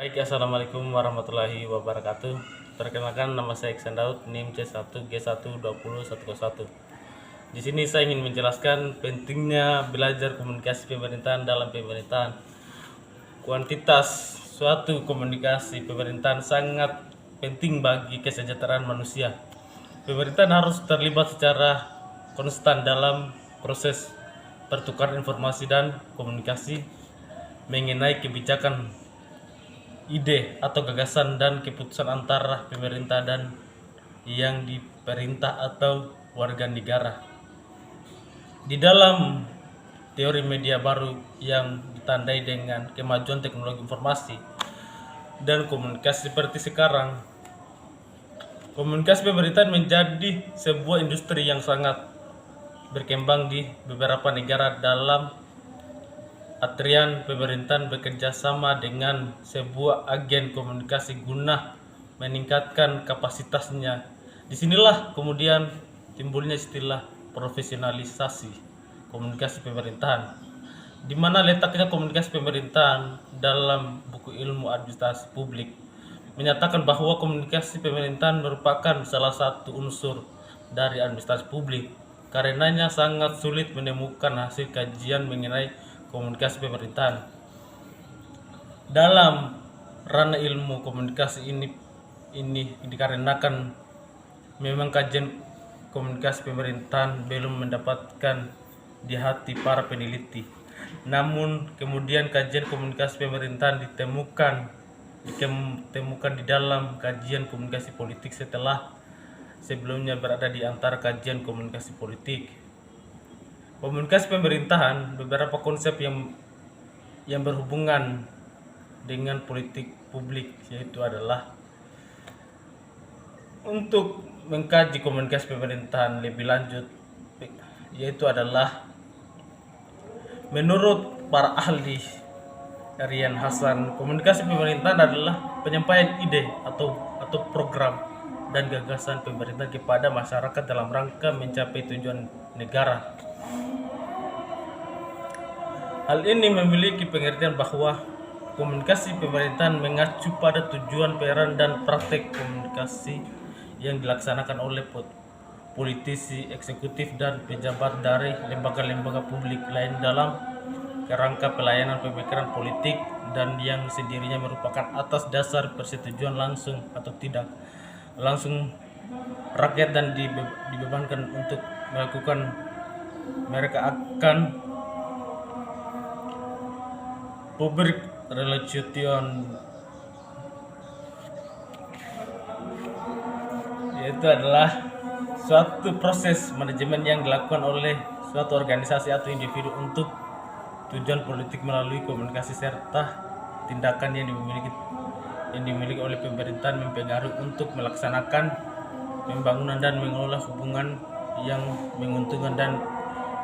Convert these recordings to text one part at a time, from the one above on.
Baik, assalamualaikum warahmatullahi wabarakatuh. Perkenalkan, nama saya Iksan Daud, NIM C1G1201101. Di sini saya ingin menjelaskan pentingnya belajar komunikasi pemerintahan dalam pemerintahan. Kuantitas suatu komunikasi pemerintahan sangat penting bagi kesejahteraan manusia. Pemerintahan harus terlibat secara konstan dalam proses pertukaran informasi dan komunikasi mengenai kebijakan, ide atau gagasan dan keputusan antara pemerintah dan yang diperintah atau warga negara. Di dalam teori media baru yang ditandai dengan kemajuan teknologi informasi dan komunikasi seperti sekarang, komunikasi pemerintahan menjadi sebuah industri yang sangat berkembang di beberapa negara. Dalam artian, pemerintahan bekerja sama dengan sebuah agen komunikasi guna meningkatkan kapasitasnya. Disinilah kemudian timbulnya istilah profesionalisasi komunikasi pemerintahan. Di mana letaknya komunikasi pemerintahan dalam buku ilmu administrasi publik menyatakan bahwa komunikasi pemerintahan merupakan salah satu unsur dari administrasi publik. Karenanya sangat sulit menemukan hasil kajian mengenai komunikasi pemerintahan. Dalam ranah ilmu komunikasi ini dikarenakan memang kajian komunikasi pemerintahan belum mendapatkan di hati para peneliti. Namun kemudian kajian komunikasi pemerintahan ditemukan di dalam kajian komunikasi politik setelah sebelumnya berada di antara kajian komunikasi politik. Komunikasi pemerintahan, beberapa konsep yang berhubungan dengan politik publik, yaitu adalah untuk mengkaji komunikasi pemerintahan lebih lanjut, yaitu adalah menurut para ahli Rian Hasan, komunikasi pemerintahan adalah penyampaian ide atau program dan gagasan pemerintah kepada masyarakat dalam rangka mencapai tujuan negara. Hal ini memiliki pengertian bahwa komunikasi pemerintahan mengacu pada tujuan, peran, dan praktek komunikasi yang dilaksanakan oleh politisi, eksekutif, dan pejabat dari lembaga-lembaga publik lain dalam kerangka pelayanan pemikiran politik, dan yang sendirinya merupakan atas dasar persetujuan langsung atau tidak langsung rakyat dan dibebankan untuk melakukan. Mereka akan public relation, yaitu adalah suatu proses manajemen yang dilakukan oleh suatu organisasi atau individu untuk tujuan politik melalui komunikasi serta tindakan yang dimiliki oleh pemerintahan mempengaruhi untuk melaksanakan pembangunan dan mengelola hubungan yang menguntungkan dan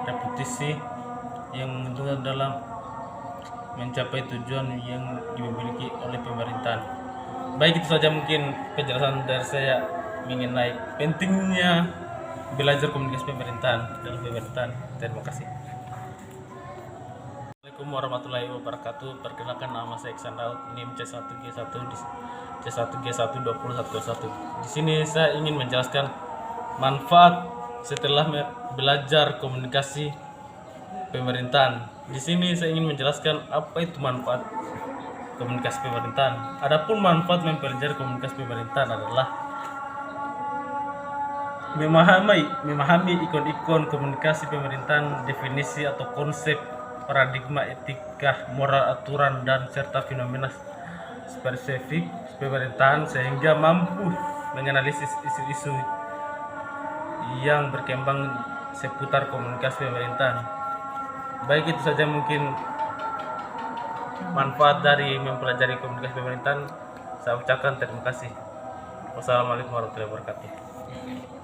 reputasi yang menguntungkan dalam mencapai tujuan yang dimiliki oleh pemerintahan. Baik, itu saja mungkin penjelasan dari saya mengenai pentingnya belajar komunikasi pemerintahan dalam pemerintahan. Terima kasih. Assalamualaikum warahmatullahi wabarakatuh. Perkenalkan, nama saya Iksan Daud, NIM C1G1201101. Di sini saya ingin menjelaskan manfaat setelah belajar komunikasi pemerintahan. Di sini saya ingin menjelaskan apa itu manfaat komunikasi pemerintahan. Adapun manfaat mempelajari komunikasi pemerintahan adalah memahami ikon-ikon komunikasi pemerintahan, definisi atau konsep, paradigma, etika, moral, aturan, dan serta fenomena spesifik pemerintahan sehingga mampu menganalisis isu-isu yang berkembang seputar komunikasi pemerintahan. Baik, itu saja mungkin manfaat dari mempelajari komunikasi pemerintahan. Saya ucapkan terima kasih. Wassalamualaikum warahmatullahi wabarakatuh.